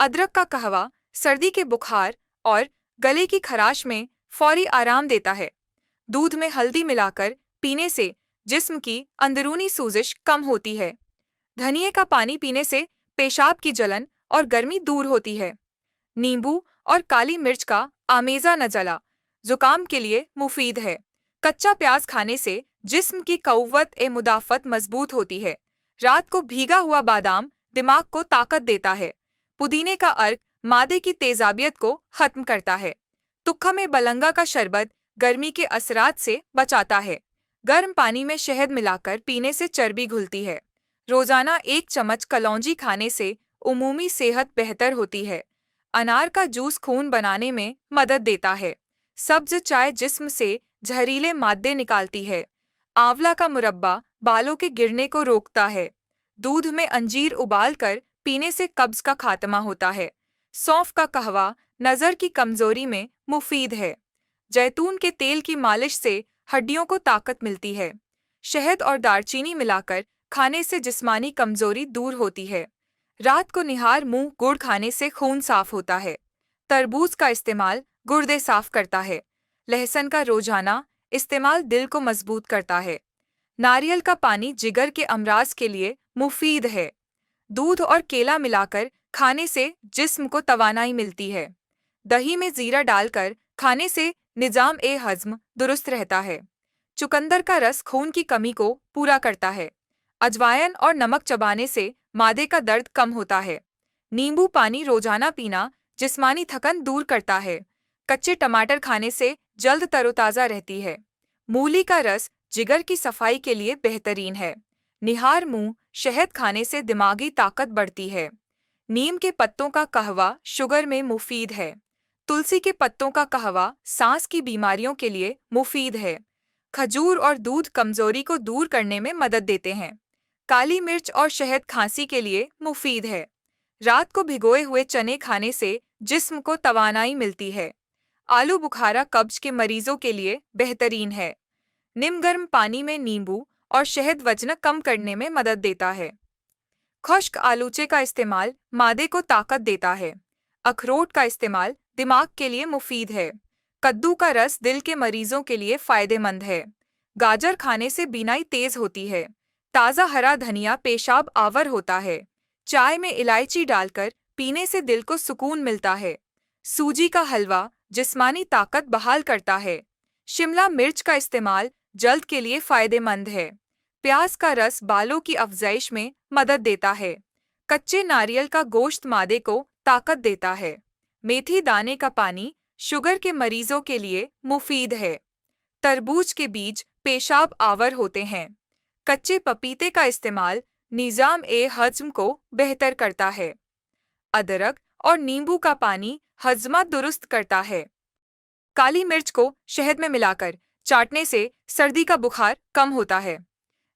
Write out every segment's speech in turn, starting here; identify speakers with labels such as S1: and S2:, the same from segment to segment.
S1: अदरक का कहवा सर्दी के बुखार और गले की खराश में फौरी आराम देता है। दूध में हल्दी मिलाकर पीने से जिस्म की अंदरूनी सूजिश कम होती है। धनिए का पानी पीने से पेशाब की जलन और गर्मी दूर होती है। नींबू और काली मिर्च का आमेजा नजला जुकाम के लिए मुफीद है। कच्चा प्याज खाने से जिस्म की कौवत ए मुदाफत मजबूत होती है। रात को भीगा हुआ बादाम दिमाग को ताकत देता है। पुदीने का अर्क मादे की तेजाबियत को खत्म करता है। तुक्खा में बलंगा का शरबत गर्मी के असरात से बचाता है। गर्म पानी में शहद मिलाकर पीने से चर्बी घुलती है। रोजाना 1 चम्मच कलौंजी खाने से उमूमी सेहत बेहतर होती है। अनार का जूस खून बनाने में मदद देता है। सब्ज चाय जिस्म से जहरीले मादे निकालती है। आंवला का मुरब्बा बालों के गिरने को रोकता है। दूध में अंजीर उबालकर पीने से कब्ज का खात्मा होता है। सौंफ का कहवा नज़र की कमजोरी में मुफीद है। जैतून के तेल की मालिश से हड्डियों को ताकत मिलती है। शहद और दालचीनी मिलाकर खाने से जिस्मानी कमजोरी दूर होती है। रात को निहार मुंह गुड़ खाने से खून साफ होता है। तरबूज का इस्तेमाल गुर्दे साफ करता है। लहसुन का रोजाना इस्तेमाल दिल को मजबूत करता है। नारियल का पानी जिगर के अमराज के लिए मुफीद है। दूध और केला मिलाकर खाने से जिस्म को तवानाई मिलती है। दही में जीरा डालकर खाने से निजाम ए हज्म दुरुस्त रहता है। चुकंदर का रस खून की कमी को पूरा करता है। अजवायन और नमक चबाने से मादे का दर्द कम होता है। नींबू पानी रोजाना पीना जिस्मानी थकन दूर करता है। कच्चे टमाटर खाने से जल्द तरोताज़ा रहती है। मूली का रस जिगर की सफाई के लिए बेहतरीन है। निहार मुंह शहद खाने से दिमागी ताकत बढ़ती है। नीम के पत्तों का कहवा शुगर में मुफीद है। तुलसी के पत्तों का कहवा सांस की बीमारियों के लिए मुफीद है। खजूर और दूध कमजोरी को दूर करने में मदद देते हैं। काली मिर्च और शहद खांसी के लिए मुफीद है। रात को भिगोए हुए चने खाने से जिस्म को तवानाई मिलती है। आलू बुखारा कब्ज के मरीजों के लिए बेहतरीन है। निम गर्म पानी में नींबू और शहद वजन कम करने में मदद देता है। खुश्क आलूचे का इस्तेमाल मादे को ताकत देता है। अखरोट का इस्तेमाल दिमाग के लिए मुफीद है। कद्दू का रस दिल के मरीजों के लिए फायदेमंद है। गाजर खाने से बीनाई तेज होती है। ताज़ा हरा धनिया पेशाब आवर होता है। चाय में इलायची डालकर पीने से दिल को सुकून मिलता है। सूजी का हलवा जिस्मानी ताकत बहाल करता है। शिमला मिर्च का इस्तेमाल जल्द के लिए फायदेमंद है। प्याज का रस बालों की अफजाइश में मदद देता है। कच्चे नारियल का गोश्त मादे को ताकत देता है। मेथी दाने का पानी शुगर के मरीजों के लिए मुफीद है। तरबूज के बीज पेशाब आवर होते हैं। कच्चे पपीते का इस्तेमाल निजाम ए हज्म को बेहतर करता है। अदरक और नींबू का पानी हजमा दुरुस्त करता है। काली मिर्च को शहद में मिलाकर चाटने से सर्दी का बुखार कम होता है।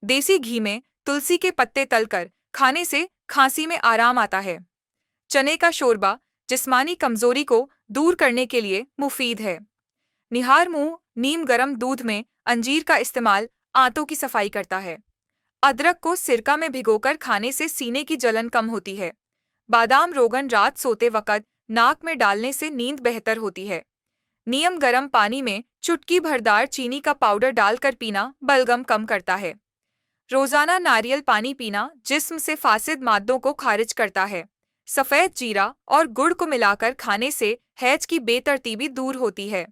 S1: देसी घी में तुलसी के पत्ते तलकर खाने से खांसी में आराम आता है। चने का शोरबा जिस्मानी कमजोरी को दूर करने के लिए मुफीद है। निहार मुंह नीम गरम दूध में अंजीर का इस्तेमाल आंतों की सफाई करता है। अदरक को सिरका में भिगोकर खाने से सीने की जलन कम होती है। बादाम रोगन रात सोते वक़्त नाक में डालने से नींद बेहतर होती है। नीम गर्म पानी में चुटकी भरदार चीनी का पाउडर डालकर पीना बलगम कम करता है। रोजाना नारियल पानी पीना जिस्म से फासिद मादों को खारिज करता है। सफ़ेद जीरा और गुड़ को मिलाकर खाने से हैज की बेतरतीबी दूर होती है।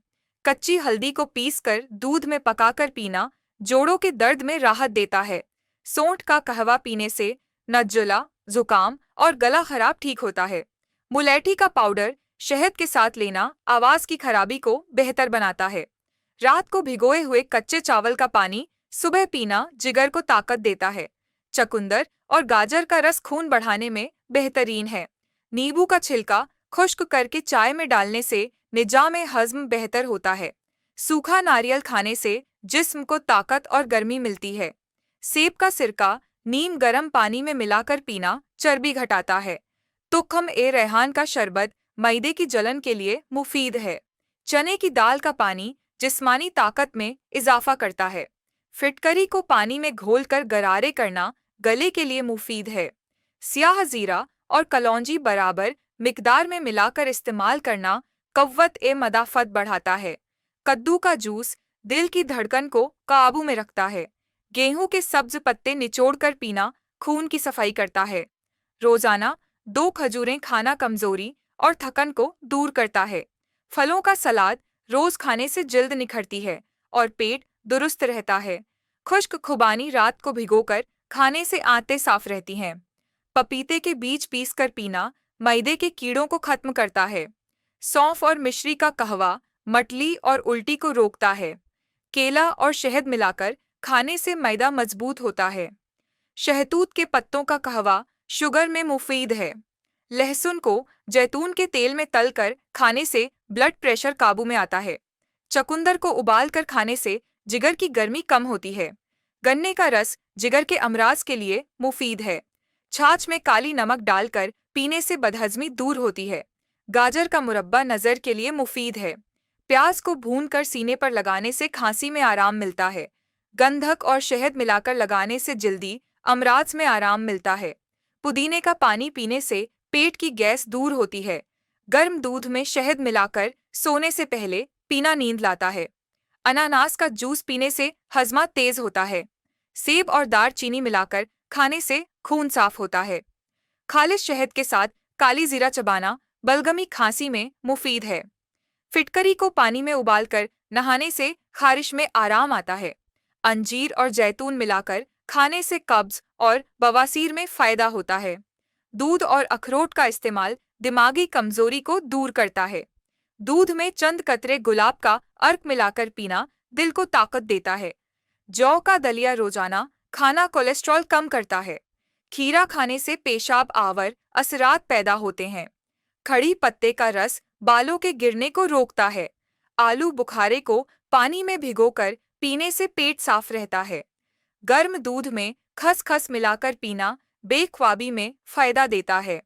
S1: कच्ची हल्दी को पीसकर दूध में पकाकर पीना जोड़ों के दर्द में राहत देता है। सौंठ का कहवा पीने से नज़ला, जुकाम और गला खराब ठीक होता है। मुलेठी का पाउडर शहद के साथ लेना आवाज़ की खराबी को बेहतर बनाता है। रात को भिगोए हुए कच्चे चावल का पानी सुबह पीना जिगर को ताकत देता है। चकुंदर और गाजर का रस खून बढ़ाने में बेहतरीन है। नींबू का छिलका खुश्क करके चाय में डालने से निजाम हज़्म बेहतर होता है। सूखा नारियल खाने से जिस्म को ताकत और गर्मी मिलती है। सेब का सिरका नीम गर्म पानी में मिलाकर पीना चर्बी घटाता है। तुखम ए रेहान का शरबत मैदे की जलन के लिए मुफीद है। चने की दाल का पानी जिस्मानी ताकत में इजाफा करता है। फिटकरी को पानी में घोलकर गरारे करना गले के लिए मुफीद है। स्याह जीरा और कलौंजी बराबर मिकदार में मिलाकर इस्तेमाल करना कव्वत ए मदाफत बढ़ाता है। कद्दू का जूस दिल की धड़कन को काबू में रखता है। गेहूं के सब्ज पत्ते निचोड़कर पीना खून की सफाई करता है। रोजाना 2 खजूरें खाना कमजोरी और थकन को दूर करता है। फलों का सलाद रोज खाने से जल्द निखरती है और पेट दुरुस्त रहता है। खुश्क खुबानी रात को भिगोकर खाने से आंतें साफ रहती हैं। पपीते के बीज पीसकर पीना मैदे के कीड़ों को खत्म करता है। सौंफ और मिश्री का कहवा मटली और उल्टी को रोकता है। केला और शहद मिलाकर खाने से मैदा मजबूत होता है। शहतूत के पत्तों का कहवा शुगर में मुफीद है। लहसुन को जैतून के तेल में तलकर खाने से ब्लड प्रेशर काबू में आता है। चकुंदर को उबालकर खाने से जिगर की गर्मी कम होती है। गन्ने का रस जिगर के अमराज के लिए मुफीद है। छाछ में काली नमक डालकर पीने से बदहजमी दूर होती है। गाजर का मुरब्बा नज़र के लिए मुफीद है। प्याज को भूनकर सीने पर लगाने से खांसी में आराम मिलता है। गंधक और शहद मिलाकर लगाने से जल्दी अमराज में आराम मिलता है। पुदीने का पानी पीने से पेट की गैस दूर होती है। गर्म दूध में शहद मिलाकर सोने से पहले पीना नींद लाता है। अनानास का जूस पीने से हजमा तेज होता है। सेब और दालचीनी मिलाकर खाने से खून साफ होता है। खालिश शहद के साथ काली जीरा चबाना बलगमी खांसी में मुफीद है। फिटकरी को पानी में उबालकर नहाने से खारिश में आराम आता है। अंजीर और जैतून मिलाकर खाने से कब्ज और बवासीर में फायदा होता है। दूध और अखरोट का इस्तेमाल दिमागी कमजोरी को दूर करता है। दूध में चंद कतरे गुलाब का अर्क मिलाकर पीना दिल को ताकत देता है। जौ का दलिया रोजाना खाना कोलेस्ट्रॉल कम करता है। खीरा खाने से पेशाब आवर असरात पैदा होते हैं। खड़ी पत्ते का रस बालों के गिरने को रोकता है। आलू बुखारे को पानी में भिगोकर पीने से पेट साफ रहता है। गर्म दूध में खसखस मिलाकर पीना बेख्वाबी में फायदा देता है।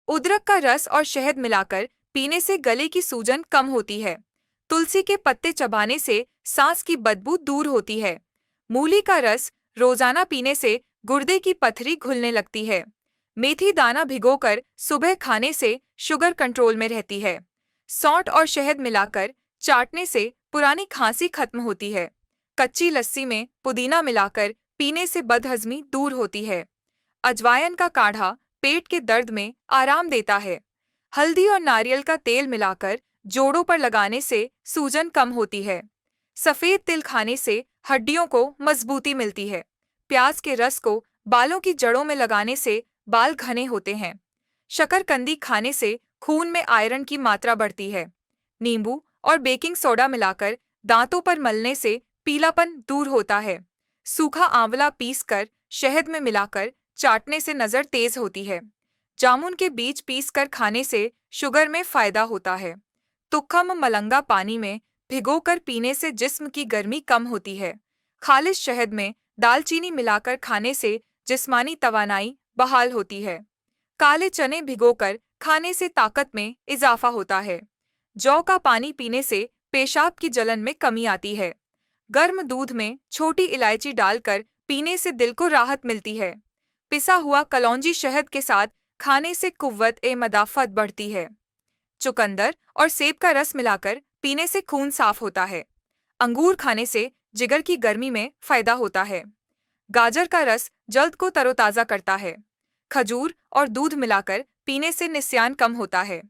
S1: अदरक का रस और शहद मिलाकर पीने से गले की सूजन कम होती है। तुलसी के पत्ते चबाने से सांस की बदबू दूर होती है। मूली का रस रोजाना पीने से गुर्दे की पथरी घुलने लगती है। मेथी दाना भिगोकर सुबह खाने से शुगर कंट्रोल में रहती है। सौंठ और शहद मिलाकर चाटने से पुरानी खांसी खत्म होती है। कच्ची लस्सी में पुदीना मिलाकर पीने से बदहजमी दूर होती है। अजवायन का काढ़ा पेट के दर्द में आराम देता है। हल्दी और नारियल का तेल मिलाकर जोड़ों पर लगाने से सूजन कम होती है। सफेद तिल खाने से हड्डियों को मजबूती मिलती है। प्याज के रस को बालों की जड़ों में लगाने से बाल घने होते हैं। शकरकंदी खाने से खून में आयरन की मात्रा बढ़ती है। नींबू और बेकिंग सोडा मिलाकर दांतों पर मलने से पीलापन दूर होता है। सूखा आंवला पीसकर शहद में मिलाकर चाटने से नज़र तेज होती है। जामुन के बीज पीसकर खाने से शुगर में फायदा होता है। तुक्खम मलंगा पानी में भिगोकर पीने से जिस्म की गर्मी कम होती है। खालिश शहद में दालचीनी मिलाकर खाने से जिस्मानी तवानाई बहाल होती है। काले चने भिगोकर खाने से ताकत में इजाफा होता है। जौ का पानी पीने से पेशाब की जलन में कमी आती है। गर्म दूध में छोटी इलायची डालकर पीने से दिल को राहत मिलती है। पिसा हुआ कलौंजी शहद के साथ खाने से कुव्वत ए मदाफत बढ़ती है। चुकंदर और सेब का रस मिलाकर पीने से खून साफ होता है। अंगूर खाने से जिगर की गर्मी में फायदा होता है। गाजर का रस जल्द को तरोताज़ा करता है। खजूर और दूध मिलाकर पीने से निस्यान कम होता है।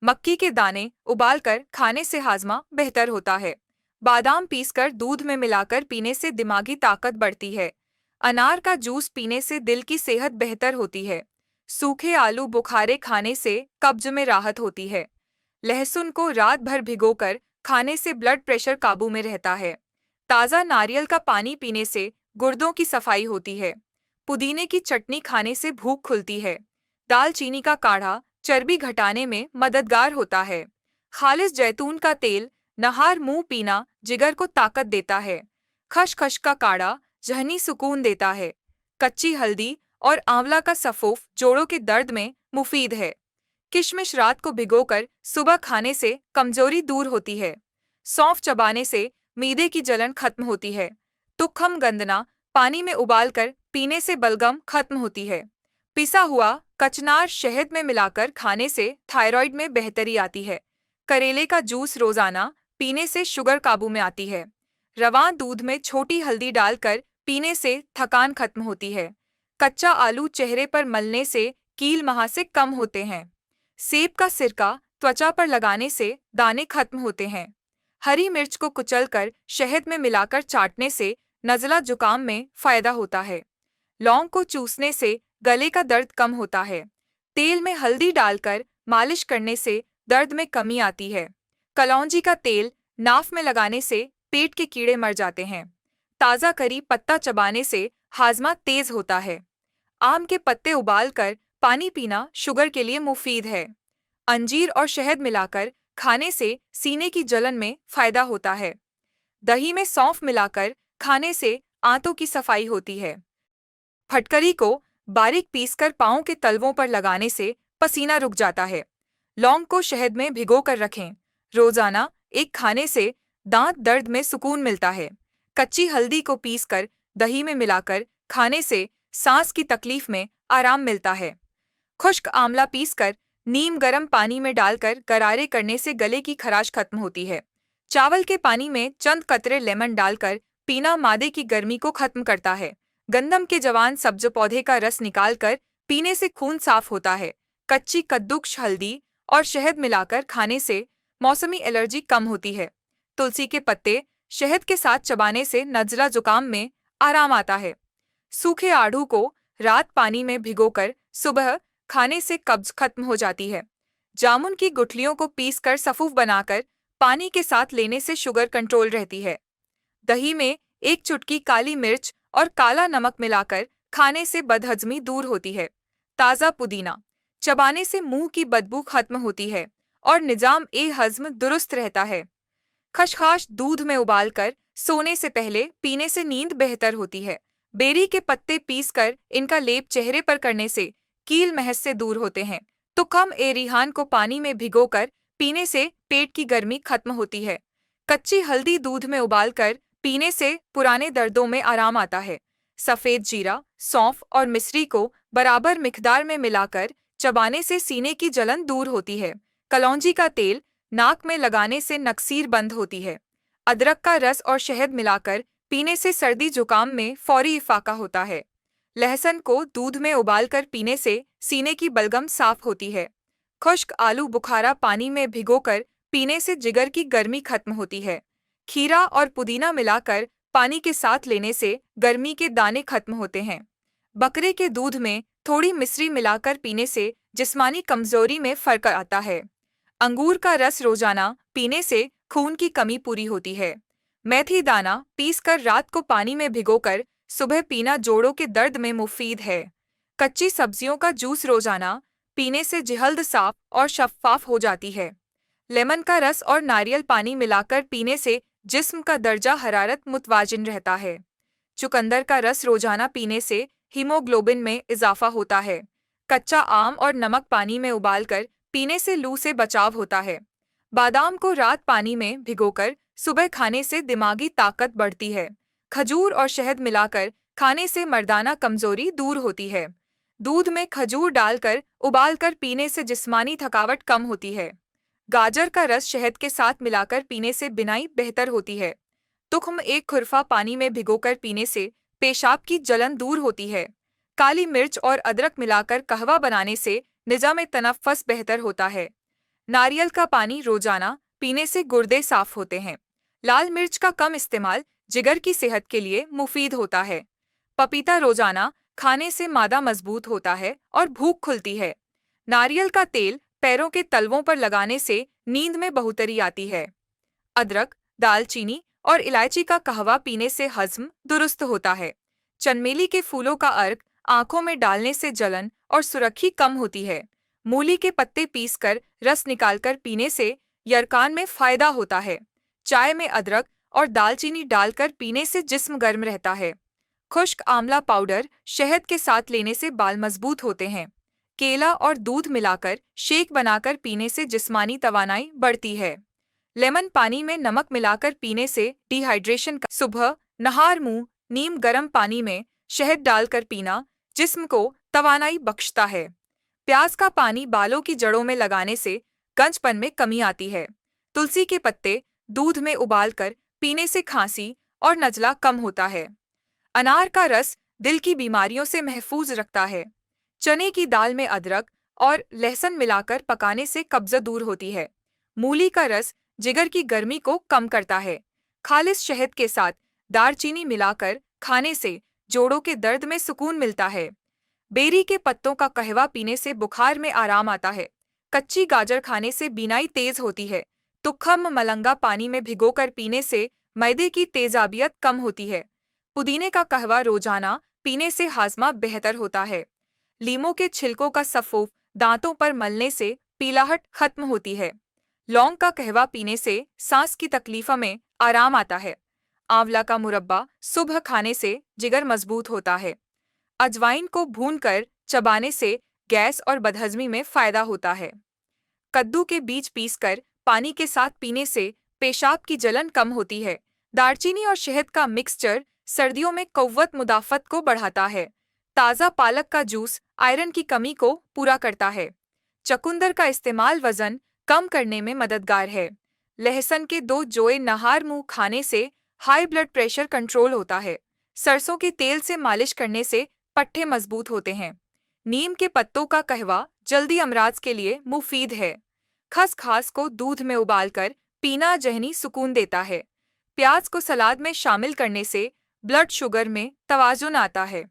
S1: मक्की के दाने उबालकर खाने से हाजमा बेहतर होता है। बादाम पीसकर दूध में मिलाकर पीने से दिमागी ताकत बढ़ती है। अनार का जूस पीने से दिल की सेहत बेहतर होती है। सूखे आलू बुखारे खाने से कब्ज में राहत होती है। लहसुन को रात भर भिगोकर खाने से ब्लड प्रेशर काबू में रहता है। ताज़ा नारियल का पानी पीने से गुर्दों की सफाई होती है। पुदीने की चटनी खाने से भूख खुलती है। दालचीनी का काढ़ा चर्बी घटाने में मददगार होता है। खालिस जैतून का तेल नहार मुंह पीना जिगर को ताकत देता है। खसखस का काढ़ा जहनी सुकून देता है। कच्ची हल्दी और आंवला का सफ़ूफ जोड़ों के दर्द में मुफीद है। किशमिश रात को भिगोकर सुबह खाने से कमजोरी दूर होती है। सौंफ चबाने से मीदे की जलन खत्म होती है। तुक्खम गंदना पानी में उबालकर पीने से बलगम खत्म होती है। पिसा हुआ कचनार शहद में मिलाकर खाने से थायराइड में बेहतरी आती है। करेले का जूस रोजाना पीने से शुगर काबू में आती है। रवां दूध में छोटी हल्दी डालकर पीने से थकान खत्म होती है। कच्चा आलू चेहरे पर मलने से कील महासे कम होते हैं। सेब का सिरका त्वचा पर लगाने से दाने खत्म होते हैं। हरी मिर्च को कुचलकर शहद में मिलाकर चाटने से नज़ला जुकाम में फायदा होता है। लौंग को चूसने से गले का दर्द कम होता है। तेल में हल्दी डालकर मालिश करने से दर्द में कमी आती है। कलौंजी का तेल नाक में लगाने से पेट के कीड़े मर जाते हैं। ताज़ा करी पत्ता चबाने से हाजमा तेज होता है। आम के पत्ते उबालकर पानी पीना शुगर के लिए मुफीद है। अंजीर और शहद मिलाकर खाने से सीने की जलन में फायदा होता है। दही में सौंफ मिलाकर खाने से आंतों की सफाई होती है। फटकरी को बारीक पीसकर पाँव के तलवों पर लगाने से पसीना रुक जाता है। लौंग को शहद में भिगोकर रखें। रोजाना एक खाने से दांत दर्द में सुकून मिलता है। कच्ची हल्दी को पीसकर दही में मिलाकर खाने से सांस की तकलीफ में आराम मिलता है। खुश्क आंवला पीसकर नीम गर्म पानी में डालकर गरारे करने से गले की खराश खत्म होती है। चावल के पानी में चंद कतरे लेमन डालकर पीना मादे की गर्मी को खत्म करता है। गंदम के जवान सब्ज पौधे का रस निकालकर पीने से खून साफ होता है। कच्ची कद्दूकश हल्दी और शहद मिलाकर खाने से मौसमी एलर्जी कम होती है। तुलसी के पत्ते शहद के साथ चबाने से नज़ला जुकाम में आराम आता है। सूखे आड़ू को रात पानी में भिगोकर सुबह खाने से कब्ज खत्म हो जाती है। जामुन की गुठलियों को पीसकर सफूफ बनाकर पानी के साथ लेने से शुगर कंट्रोल रहती है। दही में एक चुटकी काली मिर्च और काला नमक मिलाकर खाने से बदहजमी दूर होती है। ताज़ा पुदीना चबाने से मुंह की बदबू खत्म होती है और निजाम ए हज्म दुरुस्त रहता है। खसखस दूध में उबालकर सोने से पहले पीने से नींद बेहतर होती है। बेरी के पत्ते पीसकर इनका लेप चेहरे पर करने से कील महज से दूर होते हैं। तुखम ए रिहान को पानी में भिगोकर पीने से पेट की गर्मी खत्म होती है। कच्ची हल्दी दूध में उबालकर पीने से पुराने दर्दों में आराम आता है। सफ़ेद जीरा, सौंफ और मिश्री को बराबर मिकदार में मिलाकर चबाने से सीने की जलन दूर होती है। कलौंजी का तेल नाक में लगाने से नक्सीर बंद होती है। अदरक का रस और शहद मिलाकर पीने से सर्दी जुकाम में फौरी इफाका होता है। लहसुन को दूध में उबालकर पीने से सीने की बलगम साफ होती है। खुश्क आलू बुखारा पानी में भिगोकर पीने से जिगर की गर्मी खत्म होती है। खीरा और पुदीना मिलाकर पानी के साथ लेने से गर्मी के दाने खत्म होते हैं। बकरे के दूध में थोड़ी मिश्री मिलाकर पीने से जिस्मानी कमजोरी में फर्क आता है। अंगूर का रस रोजाना पीने से खून की कमी पूरी होती है। मेथी दाना पीसकर रात को पानी में भिगोकर सुबह पीना जोड़ों के दर्द में मुफीद है। कच्ची सब्जियों का जूस रोजाना पीने से जिहल्द साफ और शफ्फाफ हो जाती है। लेमन का रस और नारियल पानी मिलाकर पीने से जिस्म का दर्जा हरारत मुतवाजिन रहता है। चुकंदर का रस रोजाना पीने से हीमोग्लोबिन में इजाफा होता है। कच्चा आम और नमक पानी में उबालकर पीने से लू से बचाव होता है। बादाम को रात पानी में भिगोकर सुबह खाने से दिमागी ताकत बढ़ती है। खजूर और शहद मिलाकर खाने से मर्दाना कमजोरी दूर होती है। दूध में खजूर डालकर उबालकर पीने से जिस्मानी थकावट कम होती है। गाजर का रस शहद के साथ मिलाकर पीने से बिनाई बेहतर होती है। तुख्म एक खुरफा पानी में भिगोकर पीने से पेशाब की जलन दूर होती है। काली मिर्च और अदरक मिलाकर कहवा बनाने से निजाम तनफ्फुस बेहतर होता है। नारियल का पानी रोजाना पीने से गुर्दे साफ होते हैं। लाल मिर्च का कम इस्तेमाल जिगर की सेहत के लिए मुफीद होता है। पपीता रोजाना खाने से मादा मजबूत होता है और भूख खुलती है। नारियल का तेल पैरों के तलवों पर लगाने से नींद में बढ़ोतरी आती है। अदरक, दालचीनी और इलायची का कहवा पीने से हज्म दुरुस्त होता है। चमेली के फूलों का अर्क आंखों में डालने से जलन और सुरखी कम होती है। मूली के पत्ते पीसकर रस निकालकर पीने से यरकान में फायदा होता है। चाय में अदरक और दालचीनी डालकर पीने से जिस्म गर्म रहता है। खुश्क आंवला पाउडर शहद के साथ लेने से बाल मजबूत होते हैं। केला और दूध मिलाकर शेक बनाकर पीने से जिस्मानी तवानाई बढ़ती है। लेमन पानी में नमक मिलाकर पीने से डिहाइड्रेशन का सुबह नहार मुंह नीम गर्म पानी में शहद डालकर पीना जिस्म को तवानाई बख्शता है। प्याज का पानी बालों की जड़ों में लगाने से गंजपन में कमी आती है। तुलसी के पत्ते दूध में उबालकर पीने से खांसी और नजला कम होता है। अनार का रस दिल की बीमारियों से महफूज रखता है। चने की दाल में अदरक और लहसुन मिलाकर पकाने से कब्ज दूर होती है। मूली का रस जिगर की गर्मी को कम करता है। खालिस शहद के साथ दालचीनी मिलाकर खाने से जोड़ों के दर्द में सुकून मिलता है। बेरी के पत्तों का कहवा पीने से बुखार में आराम आता है। कच्ची गाजर खाने से बीनाई तेज होती है। तुखम मलंगा पानी में भिगोकर पीने से मैदे की तेजाबियत कम होती है। पुदीने का कहवा रोजाना पीने से हाजमा बेहतर होता है। लीमों के छिलकों का सफूफ दांतों पर मलने से पीलाहट खत्म होती है। लौंग का कहवा पीने से सांस की तकलीफों में आराम आता है। आंवला का मुरब्बा सुबह खाने से जिगर मजबूत होता है। अजवाइन को भूनकर चबाने से गैस और बदहजमी में फायदा होता है। कद्दू के बीज पीसकर पानी के साथ पीने से पेशाब की जलन कम होती है। दालचीनी और शहद का मिक्सचर सर्दियों में कव्वत मुदाफ़त को बढ़ाता है। ताज़ा पालक का जूस आयरन की कमी को पूरा करता है। चकुंदर का इस्तेमाल वजन कम करने में मददगार है। लहसुन के 2 जोए नहार मुंह खाने से हाई ब्लड प्रेशर कंट्रोल होता है। सरसों के तेल से मालिश करने से पट्टे मजबूत होते हैं। नीम के पत्तों का कहवा जल्दी अमराज के लिए मुफीद है। खसखस को दूध में उबालकर पीना जहनी सुकून देता है। प्याज को सलाद में शामिल करने से ब्लड शुगर में तवाजुन आता है।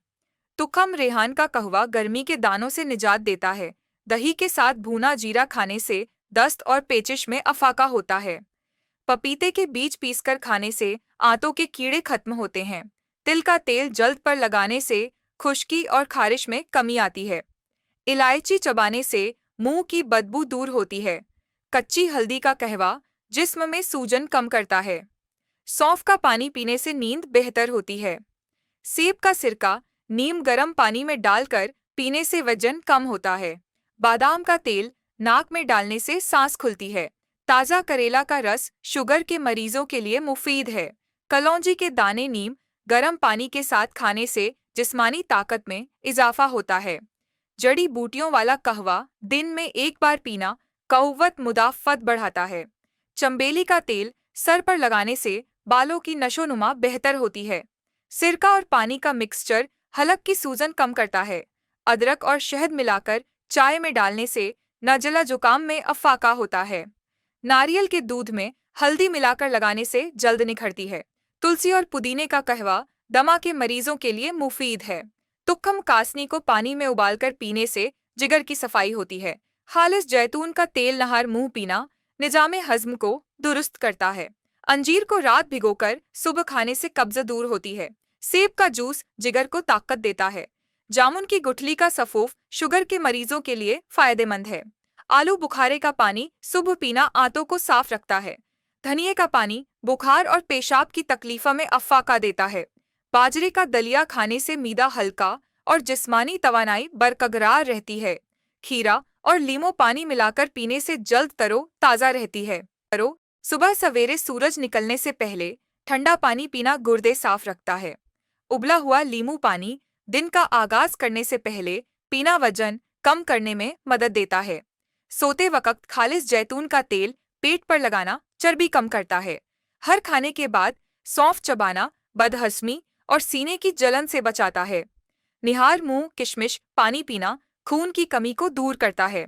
S1: तुखम रेहान का कहवा गर्मी के दानों से निजात देता है। दही के साथ भुना जीरा खाने से दस्त और पेचिश में अफाका होता है। पपीते के बीज पीसकर खाने से आंतों के कीड़े खत्म होते हैं। तिल का तेल जल्द पर लगाने से खुश्की और खारिश में कमी आती है। इलायची चबाने से मुंह की बदबू दूर होती है। कच्ची हल्दी का कहवा जिस्म में सूजन कम करता है। सौंफ का पानी पीने से नींद बेहतर होती है। सेब का सिरका नीम गर्म पानी में डालकर पीने से वजन कम होता है। बादाम का तेल नाक में डालने से सांस खुलती है। ताज़ा करेला का रस शुगर के मरीजों के लिए मुफीद है। कलौंजी के दाने नीम गर्म पानी के साथ खाने से जिस्मानी ताकत में इजाफा होता है। जड़ी बूटियों वाला कहवा दिन में 1 बार पीना कव्वत मुदाफ़त बढ़ाता है। चंबेली का तेल सर पर लगाने से बालों की नशोनुमा बेहतर होती है। सिरका और पानी का मिक्सचर हलक की सूजन कम करता है। अदरक और शहद मिलाकर चाय में डालने से नजला जुकाम में अफाका होता है। नारियल के दूध में हल्दी मिलाकर लगाने से जल्द निखरती है। तुलसी और पुदीने का कहवा दमा के मरीजों के लिए मुफीद है। तुक्कम कासनी को पानी में उबालकर पीने से जिगर की सफाई होती है। खालिस जैतून का तेल नहार मुंह पीना निजामे हज्म को दुरुस्त करता है। अंजीर को रात भिगोकर सुबह खाने से कब्ज दूर होती है। सेब का जूस जिगर को ताकत देता है। जामुन की गुठली का सफूफ शुगर के मरीजों के लिए फायदेमंद है। आलू बुखारे का पानी सुबह पीना आंतों को साफ रखता है। धनिए का पानी बुखार और पेशाब की तकलीफों में अफाका देता है। बाजरे का दलिया खाने से मीदा हल्का और जिस्मानी तवानाई बरकरार रहती है। खीरा और लीमो पानी मिलाकर पीने से जल्द तरो ताज़ा रहती है। सुबह सवेरे सूरज निकलने से पहले ठंडा पानी पीना गुर्दे साफ रखता है। उबला हुआ लीमू पानी दिन का आगाज करने से पहले पीना वजन कम करने में मदद देता है। सोते वक्त खालिस जैतून का तेल पेट पर लगाना चर्बी कम करता है। हर खाने के बाद सौंफ चबाना बदहजमी और सीने की जलन से बचाता है। निहार मुंह किशमिश पानी पीना खून की कमी को दूर करता है।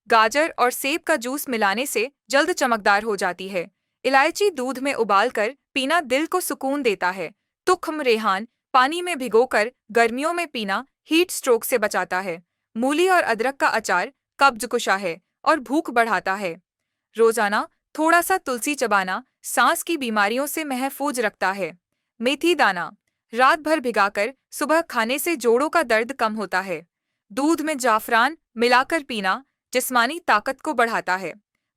S1: गाजर और सेब का जूस मिलाने से जल्द चमकदार हो जाती है। इलायची दूध में उबालकर पीना दिल को सुकून देता है। तुखम रेहान पानी में भिगोकर गर्मियों में पीना हीट स्ट्रोक से बचाता है। मूली और अदरक का अचार कब्ज कुशा है और भूख बढ़ाता है। रोजाना थोड़ा सा तुलसी चबाना सांस की बीमारियों से महफूज रखता है। मेथी दाना रात भर भिगाकर सुबह खाने से जोड़ों का दर्द कम होता है। दूध में जाफरान मिलाकर पीना जिस्मानी ताकत को बढ़ाता है।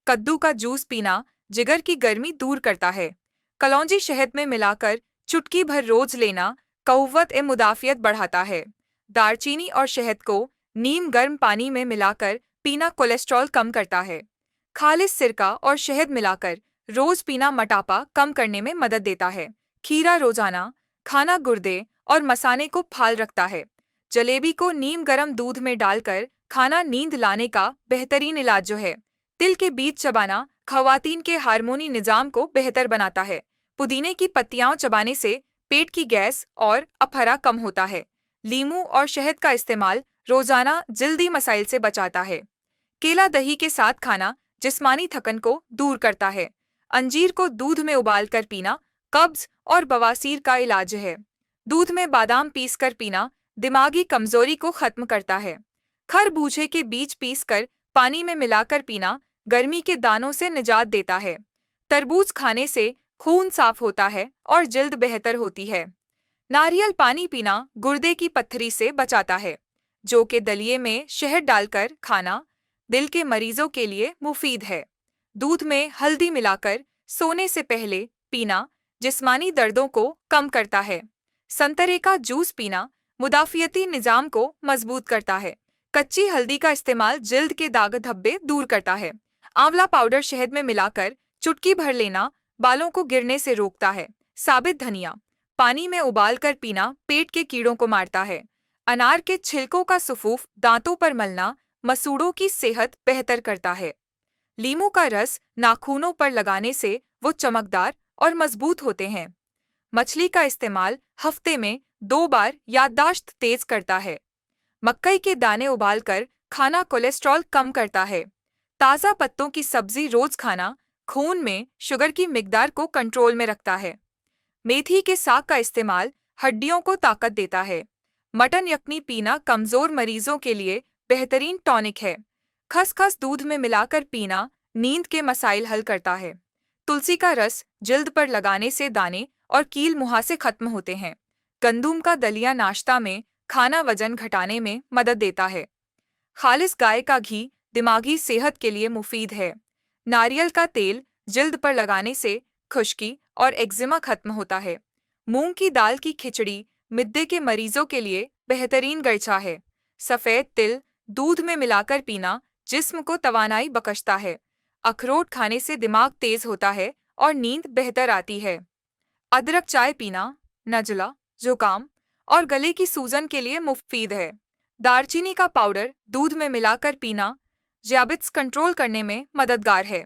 S1: कद्दू का जूस पीना जिगर की गर्मी दूर करता है। कलौंजी शहद में मिलाकर चुटकी भर रोज लेना कव्वत ए मुदाफियत बढ़ाता है। दालचीनी और शहद को नीम गर्म पानी में मिलाकर पीना कोलेस्ट्रॉल कम करता है। खालिस सिरका और शहद मिलाकर रोज पीना मोटापा कम करने में मदद देता है। खीरा रोजाना खाना गुर्दे और मसाने को फाल रखता है। जलेबी को नीम गर्म दूध में डालकर खाना नींद लाने का बेहतरीन इलाज जो है। तिल के बीज चबाना खवातीन के हार्मोनी निजाम को बेहतर बनाता है। पुदीने की पत्तियां चबाने से पेट की गैस और अफरा कम होता है। लीमू और शहद का इस्तेमाल रोजाना जल्दी मसाइल से बचाता है। केला दही के साथ खाना जिस्मानी थकन को दूर करता है। अंजीर को दूध में उबालकर पीना कब्ज और बवासीर का इलाज है। दूध में बादाम पीसकर पीना दिमागी कमजोरी को खत्म करता है। खरबूजे के बीज पीसकर पानी में मिलाकर पीना गर्मी के दानों से निजात देता है। तरबूज खाने से खून साफ होता है और जल्द बेहतर होती है। नारियल पानी पीना गुर्दे की पत्थरी से बचाता है। जौ के दलिए में शहद डालकर खाना दिल के मरीजों के लिए मुफीद है। दूध में हल्दी मिलाकर सोने से पहले पीना जिस्मानी दर्दों को कम करता है। संतरे का जूस पीना मुदाफियती निजाम को मजबूत करता है। कच्ची हल्दी का इस्तेमाल जल्द के दाग धब्बे दूर करता है। आंवला पाउडर शहद में मिलाकर चुटकी भर लेना बालों को गिरने से रोकता है। साबित धनिया पानी में उबालकर पीना पेट के कीड़ों को मारता है। अनार के छिलकों का सुफूफ दांतों पर मलना मसूड़ों की सेहत बेहतर करता है। लीमू का रस नाखूनों पर लगाने से वो चमकदार और मजबूत होते हैं। मछली का इस्तेमाल हफ्ते में 2 बार याददाश्त तेज करता है। मक्कई के दाने उबालकर खाना कोलेस्ट्रॉल कम करता है। ताज़ा पत्तों की सब्जी रोज खाना खून में शुगर की मिकदार को कंट्रोल में रखता है। मेथी के साग का इस्तेमाल हड्डियों को ताकत देता है। मटन यखनी पीना कमजोर मरीजों के लिए बेहतरीन टॉनिक है। खसखस दूध में मिलाकर पीना नींद के मसाइल हल करता है। तुलसी का रस जल्द पर लगाने से दाने और कील मुहासे खत्म होते हैं। गंदुम का दलिया नाश्ता में खाना वजन घटाने में मदद देता है। खालिस गाय का घी दिमागी सेहत के लिए मुफीद है। नारियल का तेल जल्द पर लगाने से खुश्की और एक्जिमा खत्म होता है। मूंग की दाल की खिचड़ी मिद्दे के मरीजों के लिए बेहतरीन गरचा है। सफ़ेद तिल दूध में मिलाकर पीना जिस्म को तवानाई बख्शता है। अखरोट खाने से दिमाग तेज होता है और नींद बेहतर आती है। अदरक चाय पीना नजला, जुकाम और गले की सूजन के लिए मुफीद है। दालचीनी का पाउडर दूध में मिलाकर पीना ज़ियाबित्स कंट्रोल करने में मददगार है।